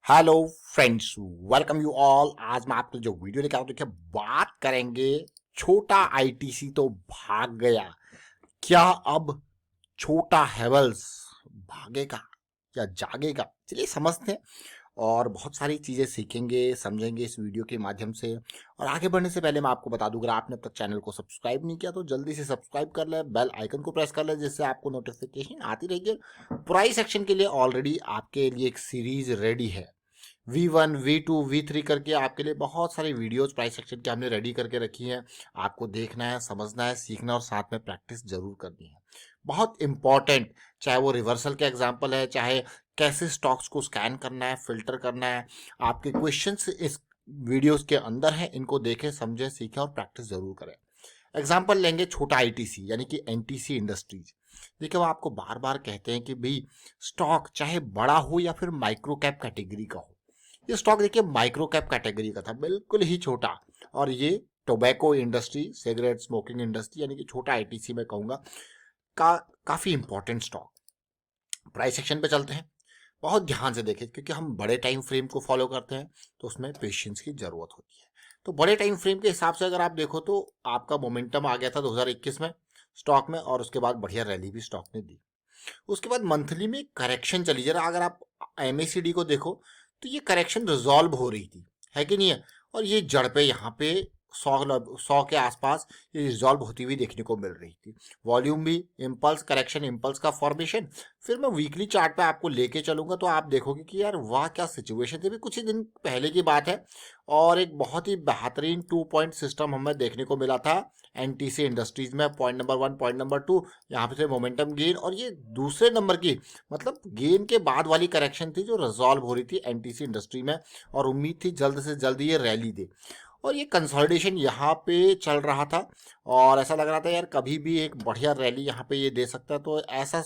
Hello friends, welcome you all. आज मैं आपके जो वीडियो लेकर आया हूं, देखिए बात करेंगे छोटा आईटीसी तो भाग गया, क्या अब छोटा हेवल्स भागेगा या जागेगा? चलिए समझते हैं और बहुत सारी चीज़ें सीखेंगे समझेंगे इस वीडियो के माध्यम से। और आगे बढ़ने से पहले मैं आपको बता दूं, अगर आपने अब तक चैनल को सब्सक्राइब नहीं किया तो जल्दी से सब्सक्राइब कर ले, बेल आइकन को प्रेस कर ले, जिससे आपको नोटिफिकेशन आती रहेगी। प्राइस सेक्शन के लिए ऑलरेडी आपके लिए एक सीरीज रेडी है, V1 V2 V3 करके आपके लिए बहुत सारी वीडियोज प्राइस सेक्शन की हमने रेडी करके रखी हैं। आपको देखना है, समझना है, सीखना और साथ में प्रैक्टिस जरूर करनी है। बहुत इंपॉर्टेंट, चाहे वो रिवर्सल के एग्जांपल है, चाहे कैसे स्टॉक्स को स्कैन करना है, फिल्टर करना है, आपके क्वेश्चंस इस वीडियोस के अंदर है। इनको देखें, समझें, सीखें और प्रैक्टिस जरूर करें। एग्जाम्पल लेंगे छोटा आईटीसी यानी कि एनटीसी इंडस्ट्रीज। देखिए वो आपको बार बार कहते हैं कि भाई स्टॉक चाहे बड़ा हो या फिर माइक्रो कैप कैटेगरी का हो। ये स्टॉक देखिए माइक्रो कैप कैटेगरी का था, बिल्कुल ही छोटा। और ये tobacco industry, cigarette smoking industry यानी कि छोटा आईटीसी में कहूंगा का काफी इंपॉर्टेंट स्टॉक। प्राइस सेक्शन पे चलते हैं, बहुत ध्यान से देखें क्योंकि हम बड़े टाइम फ्रेम को फॉलो करते हैं तो उसमें पेशेंस की जरूरत होती है। तो बड़े टाइम फ्रेम के हिसाब से अगर आप देखो तो आपका मोमेंटम आ गया था 2021 में स्टॉक में, और उसके बाद बढ़िया रैली भी स्टॉक ने दी। उसके बाद मंथली में करेक्शन चली, जरा अगर आप एमएसीडी को देखो तो ये करेक्शन रिजॉल्व हो रही थी, है कि नहीं है? और ये जड़ पे यहाँ पे 100 के आसपास ये रिजॉल्व होती हुई देखने को मिल रही थी। वॉल्यूम भी इम्पल्स करेक्शन, इम्पल्स का फॉर्मेशन। फिर मैं वीकली चार्ट पे आपको लेके चलूंगा तो आप देखोगे कि यार वाह क्या सिचुएशन थी। अभी कुछ ही दिन पहले की बात है और एक बहुत ही बेहतरीन 2 पॉइंट सिस्टम हमें देखने को मिला था एनटीसी इंडस्ट्रीज में। पॉइंट नंबर 1, पॉइंट नंबर 2, यहाँ पे थे मोमेंटम गेन, और ये दूसरे नंबर की मतलब गेन के बाद वाली करेक्शन थी जो रिजॉल्व हो रही थी एनटीसी इंडस्ट्री में। और उम्मीद थी जल्द से जल्द ये रैली दे, और ये कंसोलिडेशन यहाँ पे चल रहा था और ऐसा लग रहा था यार कभी भी एक बढ़िया रैली यहाँ पे ये दे सकता है। तो ऐसा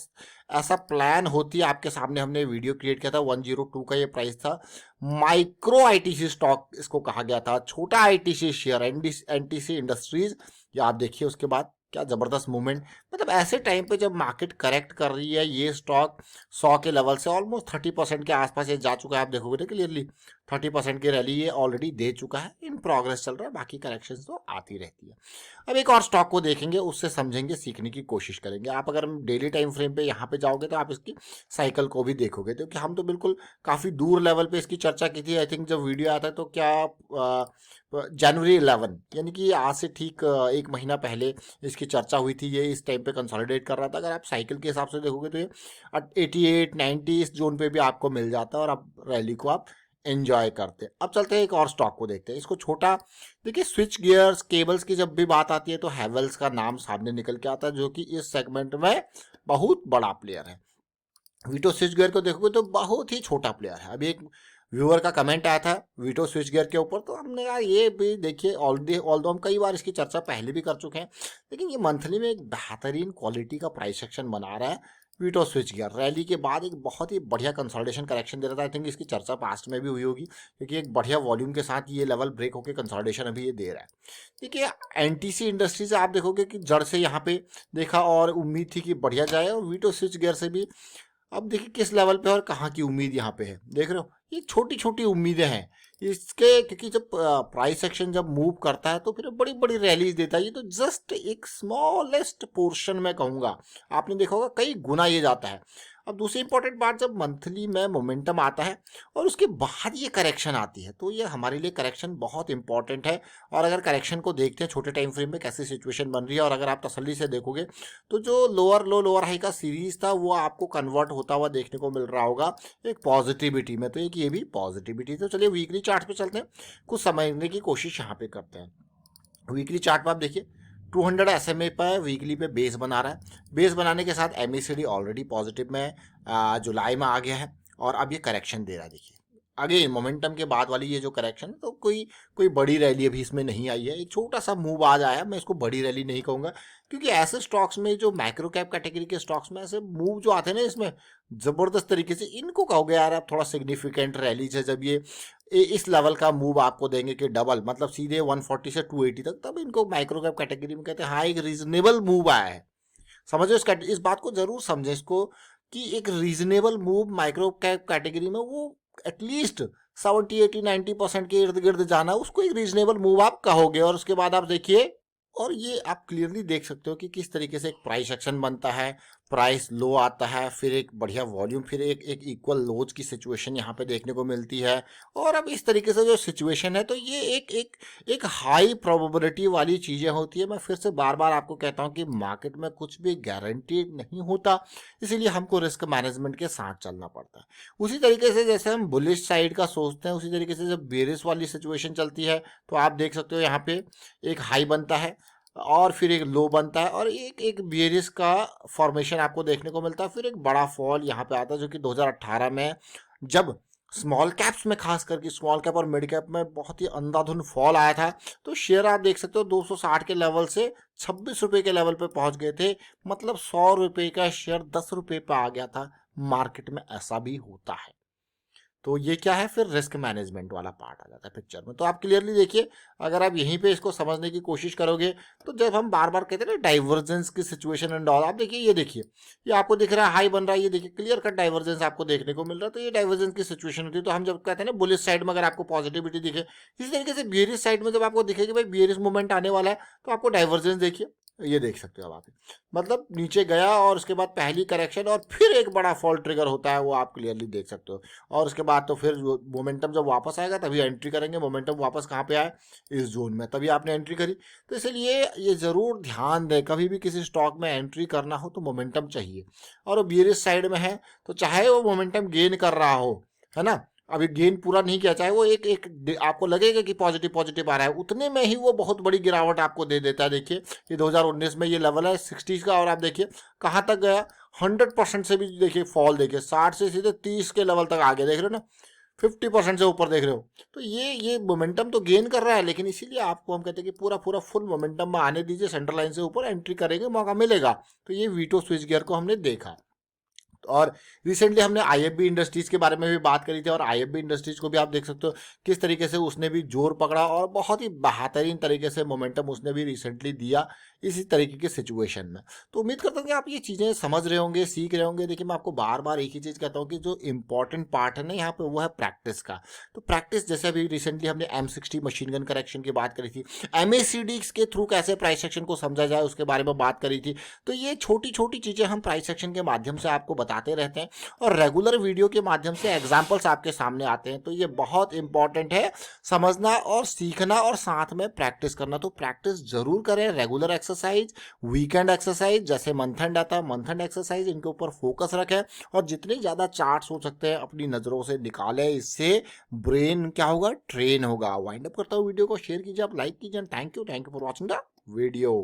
ऐसा प्लान होती है आपके सामने, हमने वीडियो क्रिएट किया था। 102 का ये प्राइस था। माइक्रो आईटीसी स्टॉक इसको कहा गया था, छोटा आईटीसी शेयर एनटीसी इंडस्ट्रीज। ये आप देखिए उसके बाद क्या जबरदस्त मूवमेंट। मतलब ऐसे टाइम पे जब मार्केट करेक्ट कर रही है, ये स्टॉक 100 के लेवल से ऑलमोस्ट 30% के आसपास ये जा चुका है। आप देखोगे ना क्लियरली 30% की रैली ये ऑलरेडी दे चुका है, इन प्रोग्रेस चल रहा है, बाकी करेक्शंस तो आती रहती है। अब एक और स्टॉक को देखेंगे, उससे समझेंगे, सीखने की कोशिश करेंगे। आप अगर डेली टाइम फ्रेम पे यहाँ पे जाओगे तो आप इसकी साइकिल को भी देखोगे, क्योंकि हम तो बिल्कुल काफ़ी दूर लेवल पे इसकी चर्चा की थी। आई थिंक जब वीडियो आता है तो क्या जनवरी 11 यानी कि आज से ठीक 1 महीना पहले इसकी चर्चा हुई थी। ये इस टाइम पे कंसोलिडेट कर रहा था। अगर आप साइकिल के हिसाब से देखोगे तो ये 88-90 इस जोन पे भी आपको मिल जाता है और आप रैली को आप एंजॉय करते हैं। अब चलते हैं एक और स्टॉक को देखते हैं, इसको छोटा। देखिए स्विच गियर्स केबल्स की जब भी बात आती है तो हैवेल्स का नाम सामने निकल के आता है, जो कि इस सेगमेंट में बहुत बड़ा प्लेयर है। वीटो स्विच गियर को देखोगे तो बहुत ही छोटा प्लेयर है। अभी एक व्यूअर का कमेंट आया था वीटो स्विच गियर के ऊपर, तो हमने कहा ये भी देखिए, ऑल्दो हम कई बार इसकी चर्चा पहले भी कर चुके हैं, लेकिन ये मंथली में एक बेहतरीन क्वालिटी का प्राइस सेक्शन बना रहा है। वीटो स्विच गियर रैली के बाद एक बहुत ही बढ़िया कंसोलिडेशन करेक्शन दे रहा था। आई थिंक इसकी चर्चा पास्ट में भी हुई होगी, क्योंकि एक बढ़िया वॉल्यूम के साथ ये लेवल ब्रेक होकर कंसोलिडेशन अभी ये दे रहा है। देखिए एनटीसी इंडस्ट्री से आप देखोगे कि जड़ से यहाँ पे देखा और उम्मीद थी कि बढ़िया जाए, और वीटो स्विच गियर से भी अब देखिए किस लेवल पे और कहाँ की उम्मीद यहाँ पे है, देख रहे हो? ये छोटी छोटी उम्मीदें हैं इसके, क्योंकि जब प्राइस सेक्शन जब मूव करता है तो फिर बड़ी बड़ी रैलीज देता है। ये तो जस्ट एक स्मॉलेस्ट पोर्शन में कहूँगा, आपने देखा होगा कई गुना ये जाता है। अब दूसरी इंपॉर्टेंट बात, जब मंथली में मोमेंटम आता है और उसके बाद ये करेक्शन आती है, तो ये हमारे लिए करेक्शन बहुत इंपॉर्टेंट है। और अगर करेक्शन को देखते हैं छोटे टाइम फ्रेम में कैसी सिचुएशन बन रही है, और अगर आप तसल्ली से देखोगे तो जो लोअर लो लोअर हाई का सीरीज था वो आपको कन्वर्ट होता हुआ देखने को मिल रहा होगा एक पॉजिटिविटी में। तो एक ये भी पॉजिटिविटी। तो चलिए वीकली चार्ट पे चलते हैं, कुछ समझने की कोशिश यहाँ पे करते हैं। वीकली चार्ट पे आप देखिए 200 SMA पर वीकली पे बेस बना रहा है। बेस बनाने के साथ एमएसीडी ऑलरेडी पॉजिटिव में जुलाई में आ गया है और अब ये करेक्शन दे रहा है। देखिए अगेन मोमेंटम के बाद वाली ये जो करेक्शन है, तो कोई कोई बड़ी रैली अभी इसमें नहीं आई है, एक छोटा सा मूव आज आया। मैं इसको बड़ी रैली नहीं कहूँगा, क्योंकि ऐसे स्टॉक्स में जो माइक्रो कैप कैटेगरी के स्टॉक्स में ऐसे मूव जो आते हैं ना इसमें जबरदस्त तरीके से, इनको कहोगे यार आप थोड़ा सिग्निफिकेंट रैलीज है। जब ये इस लेवल का मूव आपको देंगे कि डबल मतलब सीधे 140 से 280 तक, तब इनको माइक्रो कैप कैटेगरी में कहते हैं हाँ एक रीजनेबल मूव आया है। समझो इस बात को जरूर समझे इसको, कि एक reasonable move micro cap category में वो एटलीस्ट 70, 80, 90% के इर्द गिर्द जाना, उसको एक रीजनेबल मूव आप कहोगे। और उसके बाद आप देखिए, और ये आप क्लियरली देख सकते हो कि किस तरीके से एक प्राइस एक्शन बनता है, प्राइस लो आता है, फिर एक बढ़िया वॉल्यूम, फिर एक इक्वल लोज की सिचुएशन यहाँ पे देखने को मिलती है। और अब इस तरीके से जो सिचुएशन है, तो ये एक हाई प्रोबेबिलिटी वाली चीज़ें होती है। मैं फिर से बार बार आपको कहता हूँ कि मार्केट में कुछ भी गारंटीड नहीं होता, इसीलिए हमको रिस्क मैनेजमेंट के साथ चलना पड़ता है। उसी तरीके से जैसे हम बुलिश साइड का सोचते हैं, उसी तरीके से जब बेरिश वाली सिचुएशन चलती है, तो आप देख सकते हो यहाँ पे एक हाई बनता है और फिर एक लो बनता है और एक बेरिश का फॉर्मेशन आपको देखने को मिलता है। फिर एक बड़ा फॉल यहाँ पे आता है, जो कि 2018 में जब स्मॉल कैप्स में, खास करके स्मॉल कैप और मिड कैप में बहुत ही अंधाधुंध फॉल आया था, तो शेयर आप देख सकते हो 260 के लेवल से 26 रुपए के लेवल पे पहुंच गए थे। मतलब 100 रुपए का शेयर 10 रुपए पे आ गया था। मार्केट में ऐसा भी होता है। तो ये क्या है, फिर रिस्क मैनेजमेंट वाला पार्ट आ जाता है पिक्चर में। तो आप क्लियरली देखिए, अगर आप यहीं पे इसको समझने की कोशिश करोगे, तो जब हम बार बार कहते हैं ना डाइवर्जेंस की सिचुएशन एंड ऑल, आप देखिए, ये देखिए, ये आपको दिख रहा है हाई बन रहा है, ये देखिए क्लियर कट डाइवर्जेंस आपको देखने को मिल रहा है। तो ये डाइवर्जेंस की सिचुएशन होती है। तो हम जब कहते हैं ना बुलिश साइड में अगर आपको पॉजिटिविटी दिखे, इसी तरीके से बेरिश साइड में जब आपको दिखेगी भाई बेरिश मूवमेंट आने वाला है, तो आपको डाइवर्जेंस देखिए, ये देख सकते हो आप, मतलब नीचे गया और उसके बाद पहली करेक्शन और फिर एक बड़ा फॉल ट्रिगर होता है, वो आप क्लियरली देख सकते हो। और उसके बाद तो फिर मोमेंटम जब वापस आएगा तभी एंट्री करेंगे। मोमेंटम वापस कहाँ पे आए, इस जोन में, तभी आपने एंट्री करी। तो इसलिए ये जरूर ध्यान दें, कभी भी किसी स्टॉक में एंट्री करना हो तो मोमेंटम चाहिए। और वो बेरिश साइड में है, तो चाहे वो मोमेंटम गेन कर रहा हो, है ना, अभी गेन पूरा नहीं किया, चाहे वो एक आपको लगेगा कि पॉजिटिव पॉजिटिव आ रहा है, उतने में ही वो बहुत बड़ी गिरावट आपको दे देता है। देखिए ये 2019 में ये लेवल है 60 का, और आप देखिए कहाँ तक गया, 100% से भी देखिए फॉल, देखिए 60 से सीधे 30 के लेवल तक आ गया, देख रहे हो ना, 50% से ऊपर देख रहे हो। तो ये मोमेंटम तो गेन कर रहा है, लेकिन इसीलिए आपको हम कहते हैं कि पूरा पूरा फुल मोमेंटम में आने दीजिए, सेंटर लाइन से ऊपर एंट्री करेंगे, मौका मिलेगा। तो ये वीटो स्विच गियर को हमने देखा। और रिसेंटली हमने आईएफबी इंडस्ट्रीज के बारे में भी बात करी थी, और आईएफबी इंडस्ट्रीज को भी आप देख सकते हो किस तरीके से उसने भी जोर पकड़ा और बहुत ही बेहतरीन तरीके से मोमेंटम उसने भी रिसेंटली दिया इसी तरीके के सिचुएशन में। तो उम्मीद करता हूँ कि आप ये चीज़ें समझ रहे होंगे, सीख रहे होंगे। देखिए मैं आपको बार बार एक ही चीज़ कहता हूँ कि जो इंपॉर्टेंट पार्ट है ना यहाँ पे, वो है प्रैक्टिस का। तो प्रैक्टिस, जैसे अभी रिसेंटली हमने M60 मशीन गन करेक्शन की बात करी थी, MACD के थ्रू कैसे प्राइस एक्शन को समझा जाए उसके बारे में बात करी थी। तो ये छोटी छोटी चीज़ें हम प्राइस एक्शन के माध्यम से आपको बताते रहते हैं, और रेगुलर वीडियो के माध्यम से एग्जाम्पल्स आपके सामने आते हैं। तो ये बहुत इंपॉर्टेंट है समझना और सीखना, और साथ में प्रैक्टिस करना। तो प्रैक्टिस जरूर करें, रेगुलर एक्सरसाइज, वीकेंड एक्सरसाइज, जैसे मंथ एंड आता है मंथ एंड एक्सरसाइज, इनके ऊपर फोकस रखें, और जितने ज़्यादा चार्ट्स हो सकते हैं अपनी नज़रों से निकालें। इससे ब्रेन क्या होगा, ट्रेन होगा। वाइंड अप करता हूँ, वीडियो को शेयर कीजिए, आप लाइक कीजिए। Thank you for watching the video.